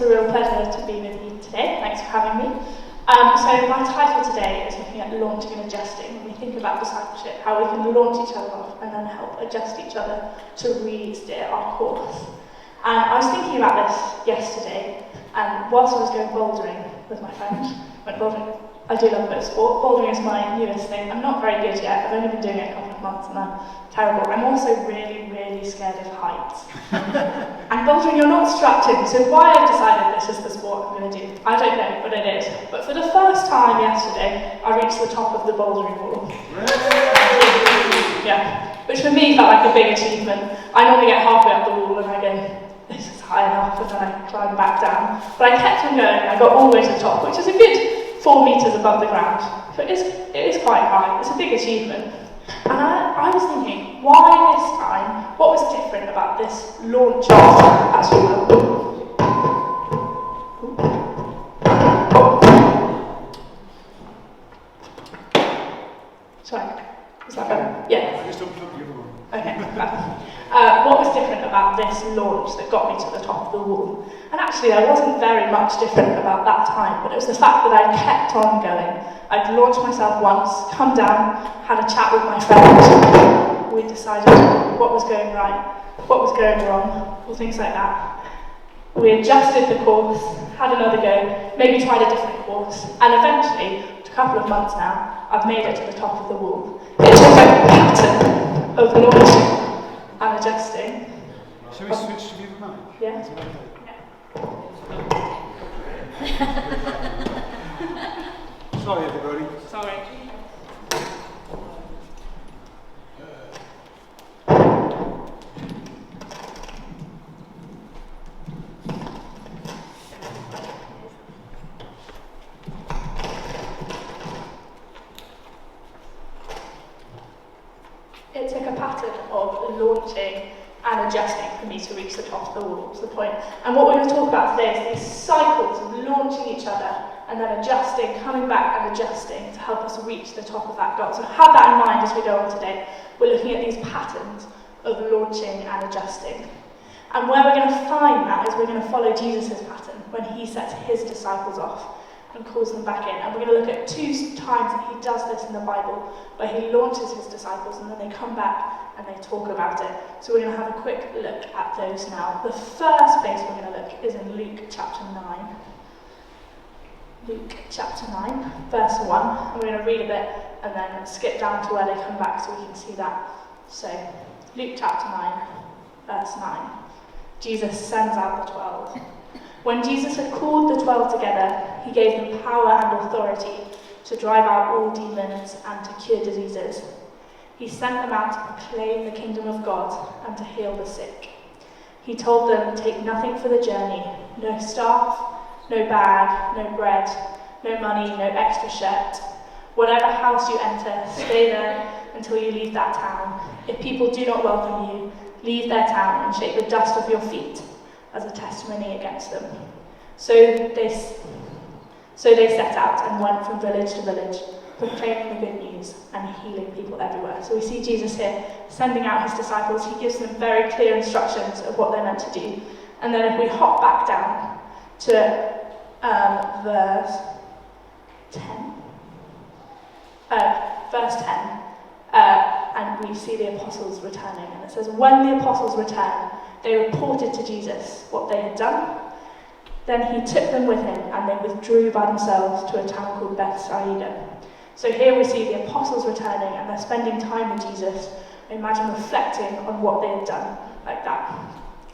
a real pleasure to be with you today. Thanks for having me. So my title today is looking at launching and adjusting. When we think about discipleship, how we can launch each other off and then help adjust each other to re-steer our course. And I was thinking about this yesterday, and whilst I was going bouldering with my friend, went bouldering. I do love a bit of sport. Bouldering is my newest thing. I'm not very good yet. I've only been doing it a couple of months and I'm terrible. I'm also really, really scared of heights. And bouldering, you're not strapped in. So why I've decided this is the sport I'm going to do, I don't know, but it is. But for the first time yesterday, I reached the top of the bouldering wall. Yeah, which for me felt like a big achievement. I normally get halfway up the wall and I go, this is high enough, and then I climb back down. But I kept on going and I got all the way to the top, which is a good 4 metres above the ground. So it is quite high. It's a big achievement. And I was thinking, why this time? What was different about this launch off, as you will? Sorry, is that better? Yeah. I just don't plug the other one. Okay. What was different about this launch that got me to the top of the wall? And actually there wasn't very much different about that time, but it was the fact that I kept on going. I'd launched myself once, come down, had a chat with my friend. We decided what was going right, what was going wrong, all things like that. We adjusted the course, had another go, maybe tried a different course, and eventually, after a couple of months now, I've made it to the top of the wall. It took a pattern of launching and adjusting. Shall we switch to the other mic? Yeah. Sorry, everybody. Sorry. It took a pattern of launching and adjusting for me to reach the top of the wall, was the point. And what we're going to talk about today is these cycles of launching each other and then adjusting, coming back and adjusting to help us reach the top of that goal. So have that in mind as we go on today. We're looking at these patterns of launching and adjusting. And where we're going to find that is we're going to follow Jesus' pattern when he sets his disciples off and calls them back in. And we're going to look at 2 times that he does this in the Bible, where he launches his disciples and then they come back and they talk about it. So we're going to have a quick look at those now. The first place we're going to look is in Luke chapter 9. Luke chapter 9, verse 1. And we're going to read a bit and then skip down to where they come back so we can see that. So, Luke chapter 9, verse 9. Jesus sends out the 12. When Jesus had called the 12 together, he gave them power and authority to drive out all demons and to cure diseases. He sent them out to proclaim the kingdom of God and to heal the sick. He told them, take nothing for the journey, no staff, no bag, no bread, no money, no extra shirt. Whatever house you enter, stay there until you leave that town. If people do not welcome you, leave their town and shake the dust off your feet as a testimony against them. So they set out and went from village to village, proclaiming the good news and healing people everywhere. So we see Jesus here sending out his disciples. He gives them very clear instructions of what they're meant to do. And then if we hop back down to verse 10, and we see the apostles returning. And it says, when the apostles returned, they reported to Jesus what they had done. Then he took them with him, and they withdrew by themselves to a town called Bethsaida. So here we see the apostles returning, and they're spending time with Jesus. I imagine reflecting on what they had done, like that.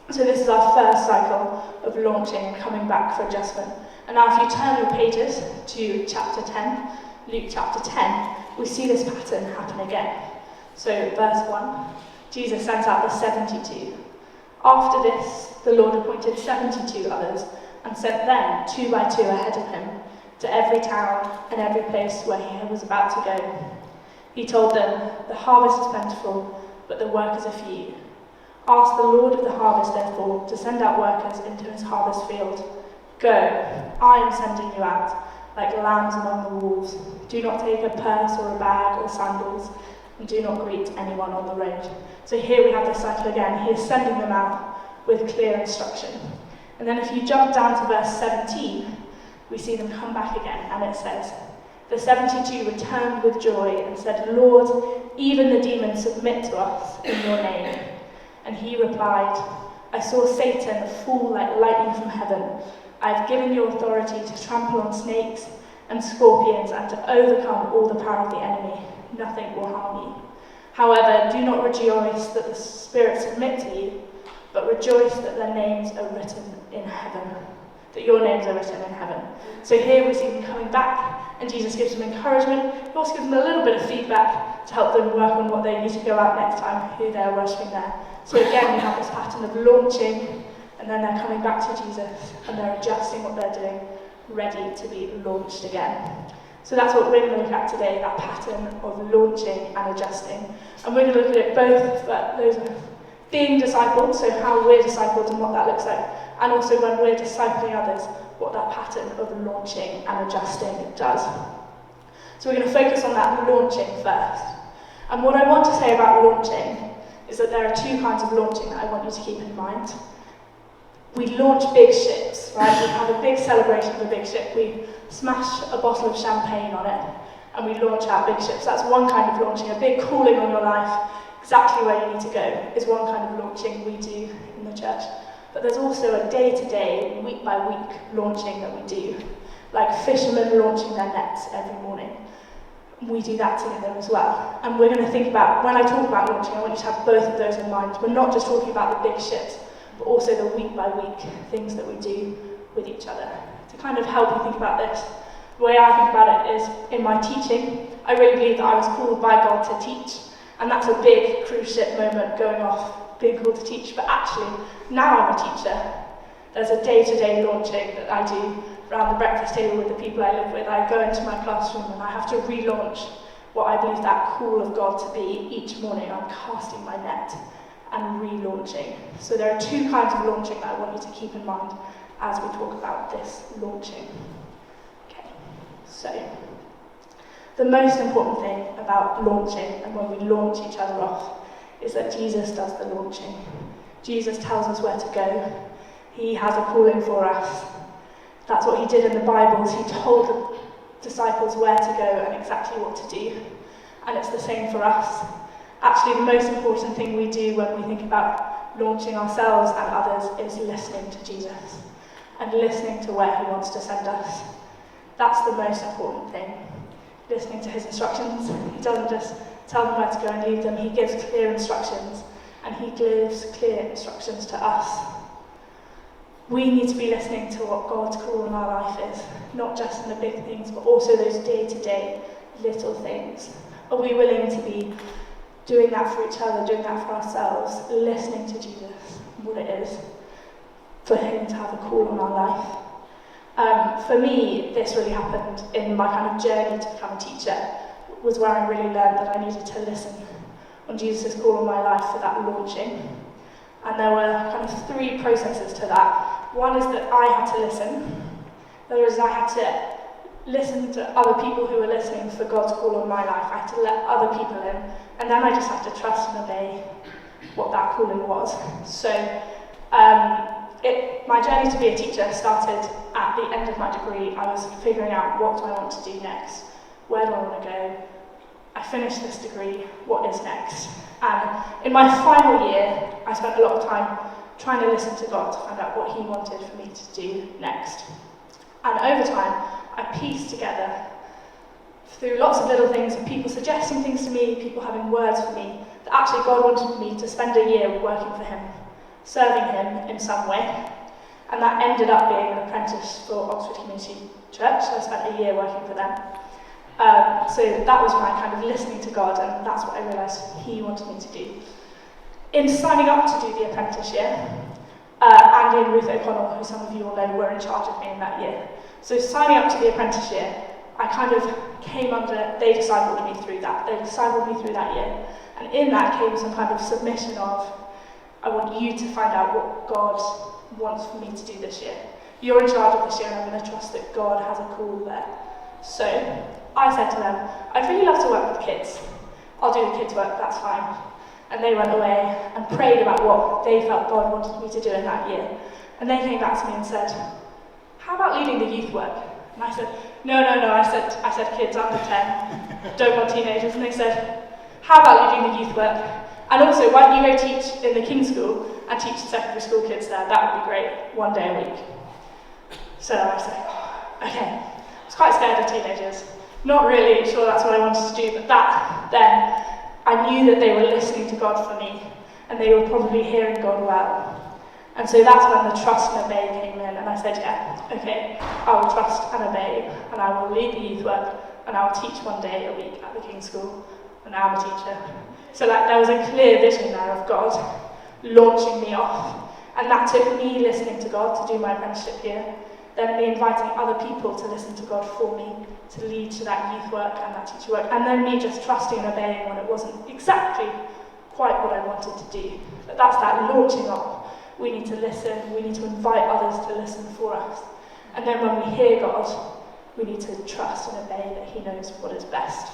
So this is our first cycle of launching and coming back for adjustment. And now if you turn your pages to chapter 10, Luke chapter 10, we see this pattern happen again. So verse 1, Jesus sends out the 72. After this, the Lord appointed 72 others and sent them 2 by 2 ahead of him to every town and every place where he was about to go. He told them, the harvest is plentiful, but the workers are few. Ask the Lord of the harvest, therefore, to send out workers into his harvest field. Go, I am sending you out, like lambs among the wolves. Do not take a purse or a bag or sandals, and do not greet anyone on the road. So here we have this cycle again. He is sending them out with clear instruction. And then if you jump down to verse 17, we see them come back again, and it says, "The 72 returned with joy and said, 'Lord, even the demons submit to us in your name.' And he replied, 'I saw Satan fall like lightning from heaven. I have given you authority to trample on snakes and scorpions and to overcome all the power of the enemy. Nothing will harm you. However, do not rejoice that the spirits submit to you, but rejoice that their names are written in heaven.'" That your names are written in heaven. So here we see them coming back, and Jesus gives them encouragement. He also gives them a little bit of feedback to help them work on what they need to go out next time, who they're worshipping there. So again, we have this pattern of launching, and then they're coming back to Jesus, and they're adjusting what they're doing, ready to be launched again. So that's what we're going to look at today, that pattern of launching and adjusting. And we're going to look at it both for those of being discipled, so how we're discipled and what that looks like, and also when we're discipling others, what that pattern of launching and adjusting does. So we're going to focus on that launching first. And what I want to say about launching is that there are two kinds of launching that I want you to keep in mind. We launch big ships, right? We have a big celebration of a big ship. We smash a bottle of champagne on it, and we launch out big ships. That's one kind of launching, a big calling on your life, exactly where you need to go, is one kind of launching we do in the church. But there's also a day-to-day, week-by-week launching that we do, like fishermen launching their nets every morning. We do that together as well. And we're going to think about, when I talk about launching, I want you to have both of those in mind. We're not just talking about the big ships, but also the week-by-week things that we do with each other. To kind of help you think about this, the way I think about it is, in my teaching, I really believe that I was called by God to teach. And that's a big cruise ship moment, going off, being called to teach. But actually, now I'm a teacher. There's a day-to-day launching that I do around the breakfast table with the people I live with. I go into my classroom and I have to relaunch what I believe that call of God to be each morning. I'm casting my net and relaunching. So there are two kinds of launching that I want you to keep in mind as we talk about this launching. Okay, so the most important thing about launching and when we launch each other off is that Jesus does the launching. Jesus tells us where to go. He has a calling for us. That's what he did in the Bibles. He told the disciples where to go and exactly what to do. And it's the same for us. Actually, the most important thing we do when we think about launching ourselves and others is listening to Jesus and listening to where he wants to send us. That's the most important thing. Listening to his instructions. He doesn't just tell them where to go and leave them. He gives clear instructions, and he gives clear instructions to us. We need to be listening to what God's call in our life is, not just in the big things, but also those day-to-day little things. Are we willing to be doing that for each other, doing that for ourselves, listening to Jesus, what it is for him to have a call on our life? For me, this really happened in my kind of journey to become a teacher, was where I really learned that I needed to listen on Jesus' call on my life for that launching. And there were kind of three processes to that. One is that I had to listen. The other is I had to listen to other people who were listening for God's call on my life. I had to let other people in. And then I just had to trust and obey what that calling was. So my journey to be a teacher started at the end of my degree. I was figuring out what do I want to do next? Where do I want to go? I finished this degree, what is next? And in my final year, I spent a lot of time trying to listen to God to find out what he wanted for me to do next. And over time, I pieced together, through lots of little things, of people suggesting things to me, people having words for me, that actually God wanted me to spend a year working for him, serving him in some way. And that ended up being an apprentice for Oxford Community Church. So I spent a year working for them. So that was my kind of listening to God, and that's what I realised he wanted me to do. In signing up to do the apprentice year, Andy and Ruth O'Connell, who some of you will know, were in charge of me in that year. So signing up to the apprentice year, I kind of came under, they discipled me through that. They discipled me through that year. And in that came some kind of submission of, I want you to find out what God wants for me to do this year. You're in charge of this year, and I'm going to trust that God has a call there. So I said to them, I'd really love to work with kids. I'll do the kids' work, that's fine. And they went away and prayed about what they felt God wanted me to do in that year. And they came back to me and said, how about leading the youth work? And I said, no, I said kids under 10, don't want teenagers. And they said, how about leading the youth work? And also, why don't you go teach in the King's School and teach the secondary school kids there? That would be great, 1 day a week. So I said, okay. I was quite scared of teenagers. Not really sure that's what I wanted to do, but then I knew that they were listening to God for me, and they were probably hearing God well. And so that's when the trust and obey came in, and I said, yeah, okay, I will trust and obey, and I will lead the youth work, and I will teach 1 day a week at the King's School, and I'm a teacher. So there was a clear vision there of God launching me off, and that took me listening to God to do my apprenticeship here, then me inviting other people to listen to God for me, to lead to that youth work and that teacher work, and then me just trusting and obeying when it wasn't exactly quite what I wanted to do. But that's that launching off. We need to listen, we need to invite others to listen for us. And then when we hear God, we need to trust and obey that He knows what is best.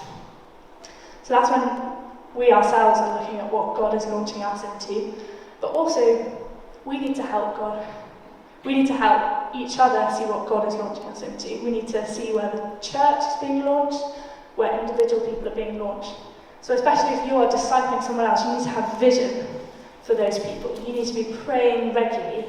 So that's when we ourselves are looking at what God is launching us into, but also we need to help God. We need to help each other see what God is launching us into. We need to see where the church is being launched, where individual people are being launched. So especially if you are discipling someone else, you need to have vision for those people. You need to be praying regularly.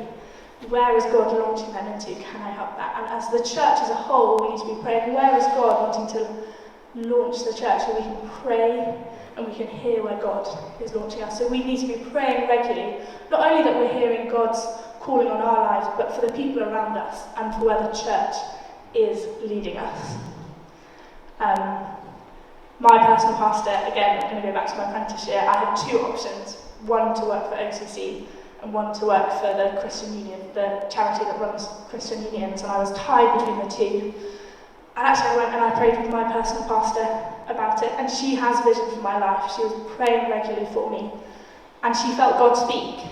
Where is God launching them into? Can I help that? And as the church as a whole, we need to be praying, where is God wanting to launch the church? So we can pray and we can hear where God is launching us. So we need to be praying regularly, not only that we're hearing God's calling on our lives, but for the people around us and for where the church is leading us. My personal pastor, again, I'm going to go back to my apprentice year, I had 2 options. One to work for LCC and one to work for the Christian Union, the charity that runs Christian Unions, and I was tied between the 2. And actually I went and I prayed with my personal pastor about it, and she has vision for my life. She was praying regularly for me, and she felt God speak.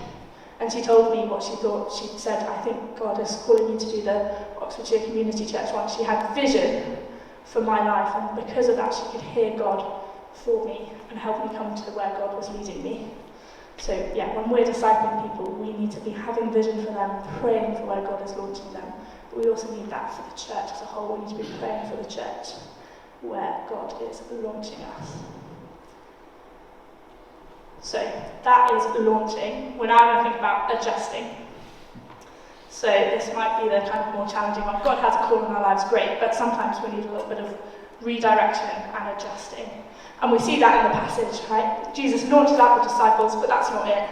And she told me what she thought. She said, I think God is calling you to do the Oxfordshire Community Church one. She had vision for my life, and because of that she could hear God for me and help me come to where God was leading me. So yeah, when we're discipling people, we need to be having vision for them, praying for where God is launching them. But we also need that for the church as a whole. We need to be praying for the church where God is launching us. So that is launching. We're now going to think about adjusting. So this might be the kind of more challenging one. God has a call in our lives, great, but sometimes we need a little bit of redirection and adjusting. And we see that in the passage, right? Jesus launches out the disciples, but that's not it.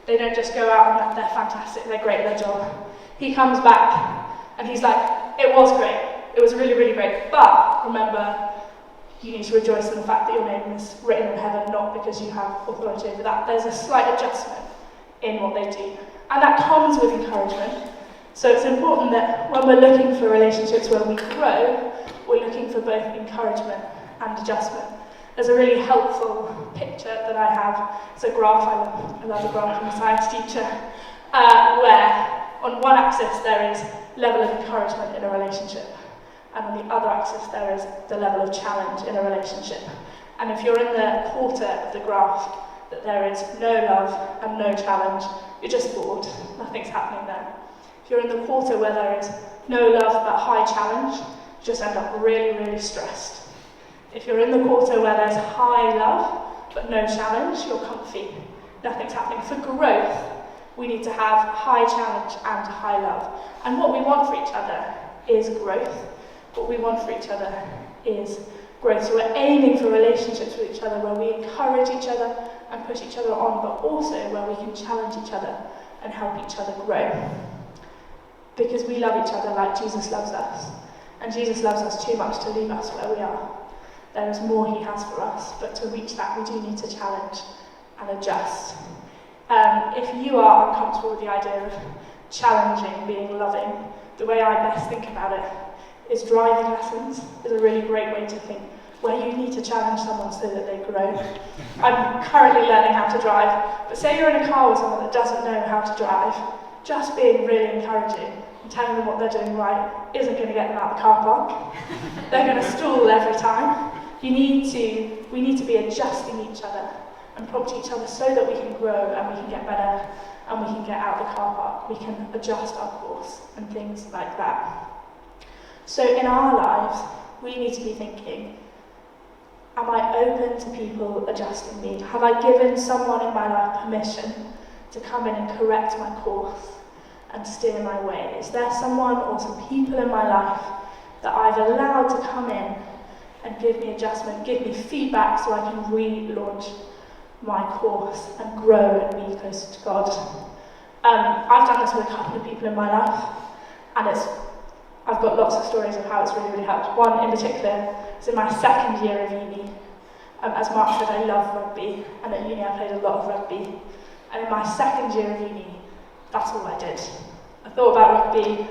They don't just go out and they're fantastic, they're great at their job. He comes back and he's like, it was great, it was really, really great, but remember, you need to rejoice in the fact that your name is written in heaven, not because you have authority over that. There's a slight adjustment in what they do. And that comes with encouragement. So it's important that when we're looking for relationships where we grow, we're looking for both encouragement and adjustment. There's a really helpful picture that I have. It's a graph, I love a graph, I'm a science teacher, where on one axis there is level of encouragement in a relationship, and on the other axis there is the level of challenge in a relationship. And if you're in the quarter of the graph that there is no love and no challenge, you're just bored, nothing's happening there. If you're in the quarter where there is no love but high challenge, you just end up really, really stressed. If you're in the quarter where there's high love but no challenge, you're comfy, nothing's happening. For growth, we need to have high challenge and high love. And what we want for each other is growth. What we want for each other is growth. So we're aiming for relationships with each other where we encourage each other and push each other on, but also where we can challenge each other and help each other grow. Because we love each other like Jesus loves us. And Jesus loves us too much to leave us where we are. There is more he has for us, but to reach that we do need to challenge and adjust. If you are uncomfortable with the idea of challenging, being loving, the way I best think about it is driving lessons is a really great way to think, where you need to challenge someone so that they grow. I'm currently learning how to drive, but say you're in a car with someone that doesn't know how to drive, just being really encouraging and telling them what they're doing right isn't going to get them out of the car park. They're going to stall every time. We need to be adjusting each other and prompt each other so that we can grow and we can get better and we can get out the car park, we can adjust our course and things like that. So in our lives, we need to be thinking, am I open to people adjusting me? Have I given someone in my life permission to come in and correct my course and steer my way? Is there someone or some people in my life that I've allowed to come in and give me adjustment, give me feedback so I can relaunch my course and grow and be closer to God? I've done this with a couple of people in my life, and I've got lots of stories of how it's really, really helped. One in particular is in my second year of uni. As Mark said, I love rugby, and at uni I played a lot of rugby. And in my second year of uni, that's all I did. I thought about rugby,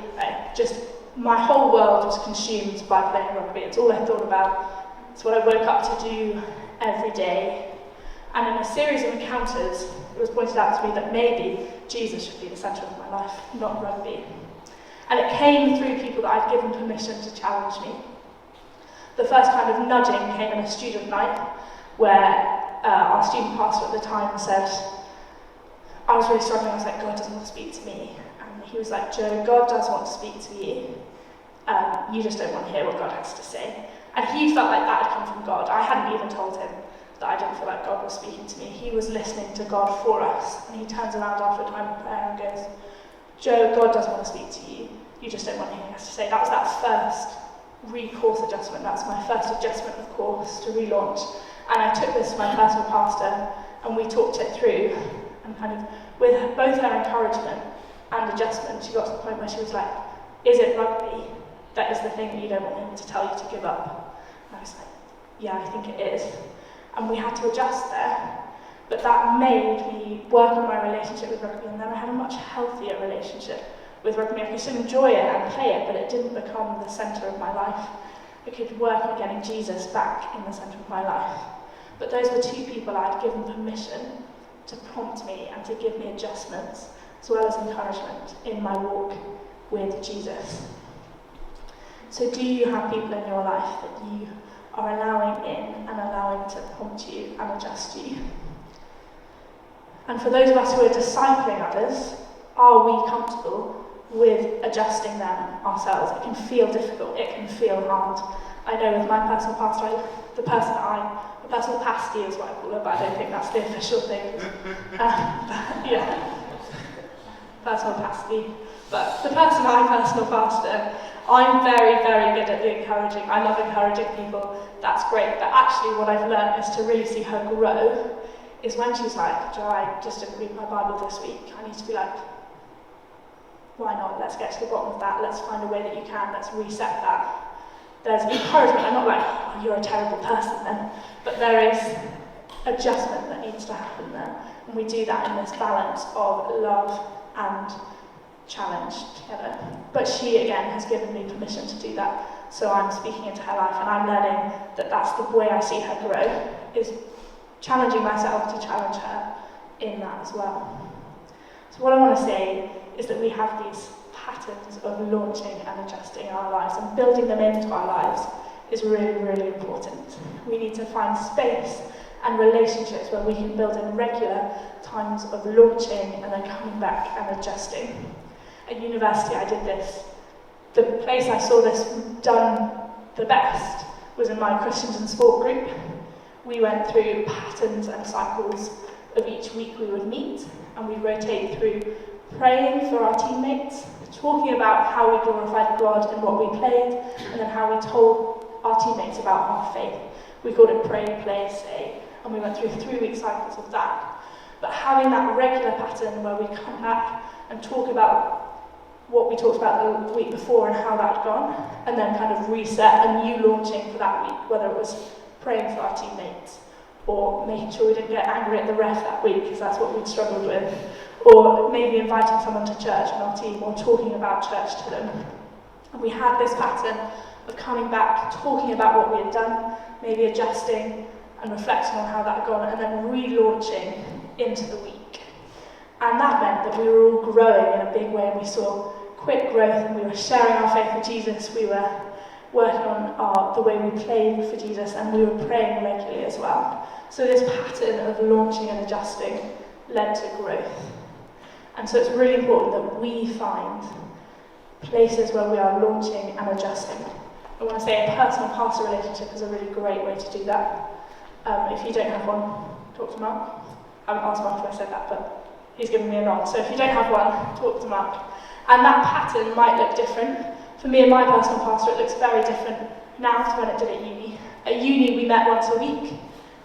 my whole world was consumed by playing rugby. It's all I thought about. It's what I woke up to do every day. And in a series of encounters, it was pointed out to me that maybe Jesus should be the centre of my life, not rugby. And it came through people that I'd given permission to challenge me. The first kind of nudging came in a student night, where our student pastor at the time said, I was really struggling, I was like, God doesn't want to speak to me. And he was like, Joe, God does want to speak to you. You just don't want to hear what God has to say. And he felt like that had come from God. I hadn't even told him that I didn't feel like God was speaking to me. He was listening to God for us. And he turns around after a time of prayer and goes, Joe, God does want to speak to you. You just don't want to hear what he has to say. That was that first recourse adjustment. That's my first adjustment of course to relaunch. And I took this to my personal pastor and we talked it through. And kind of with both her encouragement and adjustment, she got to the point where she was like, is it rugby that is the thing that you don't want him to tell you to give up? And I was like, yeah, I think it is. And we had to adjust there. But that made me work on my relationship with rugby, and then I had a much healthier relationship with rugby. I could still enjoy it and play it, but it didn't become the centre of my life. I could work on getting Jesus back in the centre of my life. But those were two people I'd given permission to prompt me and to give me adjustments, as well as encouragement in my walk with Jesus. So do you have people in your life that you are allowing in and allowing to prompt you and adjust you? And for those of us who are discipling others, are we comfortable with adjusting them ourselves? It can feel difficult, it can feel hard. I know with my personal pastor, the personal pasty is what I call her, but I don't think that's the official thing. Personal pasty. But the personal pastor, I'm very, very good at the encouraging. I love encouraging people, that's great. But actually what I've learned is to really see her grow is when she's like, Joe, I just didn't read my Bible this week. I need to be like, why not? Let's get to the bottom of that. Let's find a way that you can. Let's reset that. There's encouragement. I'm not like, oh, you're a terrible person then. But there is adjustment that needs to happen there. And we do that in this balance of love and challenge together. But she, again, has given me permission to do that. So I'm speaking into her life, and I'm learning that that's the way I see her grow, is challenging myself to challenge her in that as well. So what I want to say is that we have these patterns of launching and adjusting our lives, and building them into our lives is really, really important. We need to find space and relationships where we can build in regular times of launching and then coming back and adjusting. At university I did this. The place I saw this done the best was in my Christians in Sport group. We went through patterns and cycles of each week we would meet, and we rotate through praying for our teammates, talking about how we glorified God in what we played, and then how we told our teammates about our faith. We called it pray, play, say, and we went through 3-week cycles of that. But having that regular pattern where we come back and talk about what we talked about the week before and how that had gone, and then kind of reset a new launching for that week, whether it was praying for our teammates, or making sure we didn't get angry at the ref that week, because that's what we'd struggled with, or maybe inviting someone to church in our team, or talking about church to them. And we had this pattern of coming back, talking about what we had done, maybe adjusting and reflecting on how that had gone, and then relaunching into the week. And that meant that we were all growing in a big way, and we saw quick growth, and we were sharing our faith with Jesus. We were working on the way we play for Jesus, and we were praying regularly as well. So this pattern of launching and adjusting led to growth. And so it's really important that we find places where we are launching and adjusting. I want to say a personal pastor relationship is a really great way to do that. If you don't have one, talk to Mark. I haven't asked Mark if I said that, but he's given me a nod. So if you don't have one, talk to Mark. And that pattern might look different. For me and my personal pastor, it looks very different now to when it did at uni. At uni, we met once a week,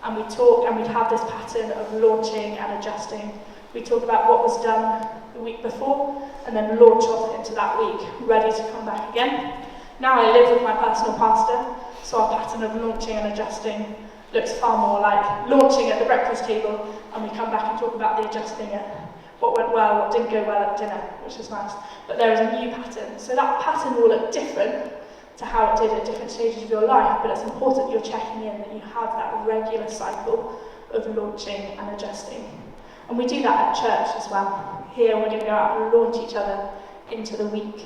and we'd talk, and we'd have this pattern of launching and adjusting. We'd talk about what was done the week before, and then launch off into that week, ready to come back again. Now I live with my personal pastor, so our pattern of launching and adjusting looks far more like launching at the breakfast table, and we come back and talk about the adjusting at what went well, what didn't go well at dinner, which is nice. But there is a new pattern. So that pattern will look different to how it did at different stages of your life, but it's important you're checking in, that you have that regular cycle of launching and adjusting. And we do that at church as well. Here we're going to go out and launch each other into the week,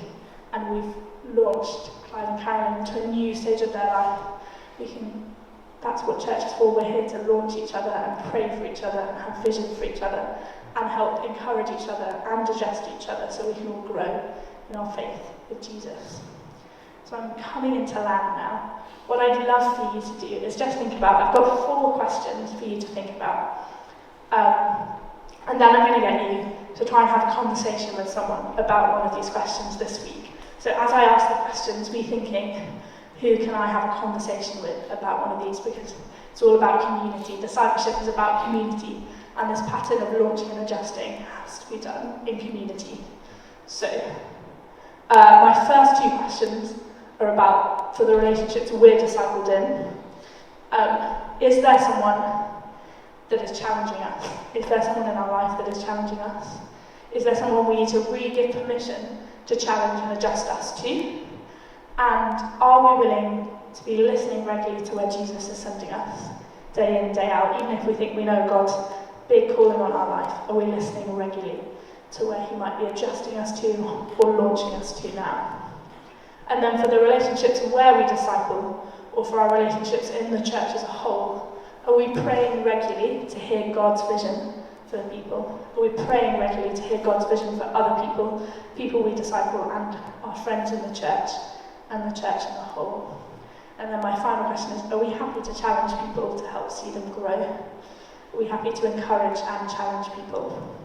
and we've launched Clive and Carolyn into a new stage of their life. That's what church is for. We're here to launch each other and pray for each other and have vision for each other and help encourage each other and adjust each other so we can all grow in our faith with Jesus. So I'm coming into land now. What I'd love for you to do is just think about, I've got 4 questions for you to think about. And then I'm going to get you to try and have a conversation with someone about one of these questions this week. So as I ask the questions, be thinking, who can I have a conversation with about one of these? Because it's all about community. Discipleship is about community. And this pattern of launching and adjusting has to be done in community. So, my first 2 questions are about, for the relationships we're discipled in, is there someone that is challenging us? Is there someone in our life that is challenging us? Is there someone we need to give permission to challenge and adjust us to? And are we willing to be listening regularly to where Jesus is sending us, day in, day out, even if we think we know God's big calling on our life? Are we listening regularly to where he might be adjusting us to or launching us to now? And then for the relationships where we disciple, or for our relationships in the church as a whole, are we praying regularly to hear God's vision for the people? Are we praying regularly to hear God's vision for other people, people we disciple and our friends in the church and the church in the whole? And then my final question is, are we happy to challenge people to help see them grow? Are we happy to encourage and challenge people?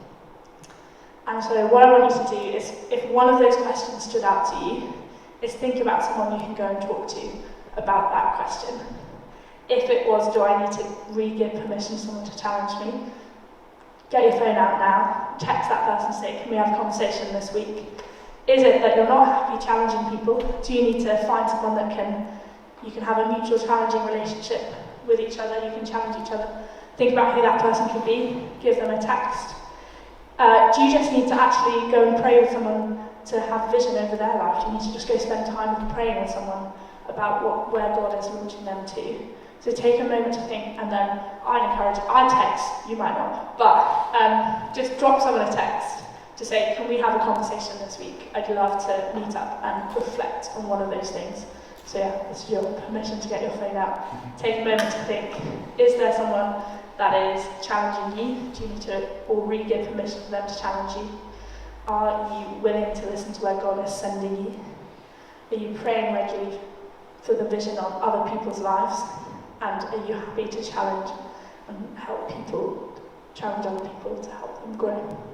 And so what I want you to do is, if one of those questions stood out to you, is think about someone you can go and talk to about that question. If it was, do I need to give permission to someone to challenge me? Get your phone out now, text that person, say, can we have a conversation this week? Is it that you're not happy challenging people? Do you need to find someone that you can have a mutual challenging relationship with each other, you can challenge each other? Think about who that person could be, give them a text. Do you just need to actually go and pray with someone to have vision over their life? Do you need to just go spend time praying with someone about where God is launching them to? So take a moment to think, and then I'd text, you might not, but just drop someone a text to say, can we have a conversation this week? I'd love to meet up and reflect on one of those things. So yeah, this is your permission to get your phone out. Take a moment to think, is there someone that is challenging you? Do you need to give permission for them to challenge you? Are you willing to listen to where God is sending you? Are you praying regularly for the vision on other people's lives? And are you happy to challenge and challenge other people to help them grow?